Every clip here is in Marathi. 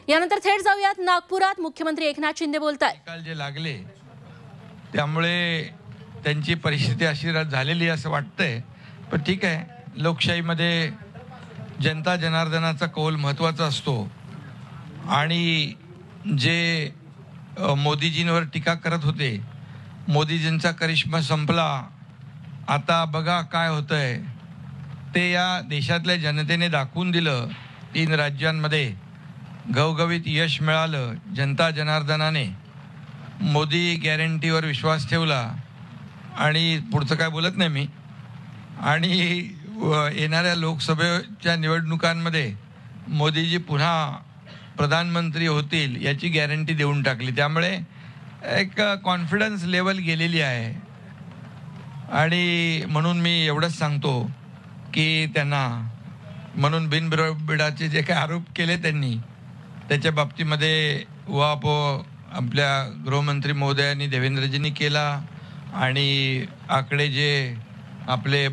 यानंतर थेट जाऊयात नागपुरात, मुख्यमंत्री एकनाथ शिंदे बोलतायत। काल जे लागले त्यामुळे त्यांची परिस्थिती अशी झालेली असं वाटतंय, पण ठीक आहे, लोकशाहीमध्ये जनता जनार्दनाचा कौल महत्त्वाचा असतो आणि जे मोदीजींवर टीका करत होते, मोदीजींचा करिश्मा संपला, आता बघा काय होतंय, ते या देशातल्या जनतेने दाखवून दिलं। 3 राज्यांमध्ये घवघवीत यश मिळालं। जनता जनार्दनाने मोदी गॅरंटीवर विश्वास ठेवला आणि पुढचं काय बोलत नाही मी, आणि येणाऱ्या लोकसभेच्या निवडणुकांमध्ये मोदीजी पुन्हा प्रधानमंत्री होतील याची गॅरंटी देऊन टाकली। त्यामुळे एक कॉन्फिडन्स लेवल गेलेली आहे आणि म्हणून मी एवढंच सांगतो की त्यांना म्हणून बिनबिडाचे जे काही आरोप केले त्यांनी त्याच्या बाबतीमध्ये उहापोह आपल्या गृहमंत्री महोदयांनी देवेंद्रजींनी केला आणि आकडे जे आपले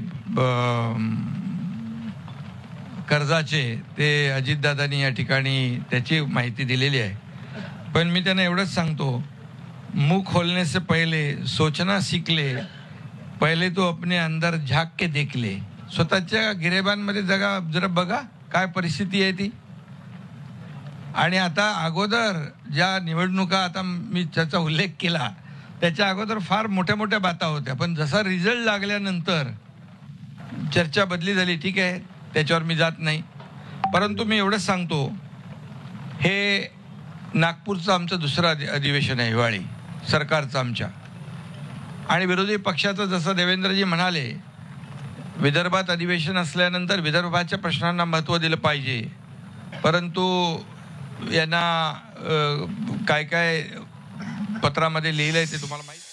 कर्जाचे ते अजितदादांनी या ठिकाणी त्याची माहिती दिलेली आहे। पण मी त्यांना एवढंच सांगतो, मुंह खोलने से पहले सोचना सीख ले, पहिले तो अपने अंदर झाक के देख ले। स्वतःच्या गिरेबांमध्ये जरा बघा काय परिस्थिती आहे ती। आणि आता अगोदर ज्या निवडणुका आता मी त्याचा उल्लेख केला त्याच्या अगोदर फार मोठ्या मोठ्या बाता होत्या, पण जसा रिझल्ट लागल्यानंतर चर्चा बदली झाली। ठीक आहे, त्याच्यावर मी जात नाही, परंतु मी एवढंच सांगतो, हे नागपूरचं आमचं दुसरं अधिवेशन आहे हिवाळी सरकारचं आमच्या, आणि विरोधी पक्षाचं जसं देवेंद्रजी म्हणाले, विदर्भात अधिवेशन असल्यानंतर विदर्भाच्या प्रश्नांना महत्त्व दिलं पाहिजे, परंतु यांना काय काय पत्रामध्ये लिहिलंय ते तुम्हाला माहिती।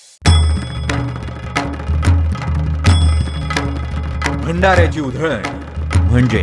भंडाऱ्याची उधळण म्हणजे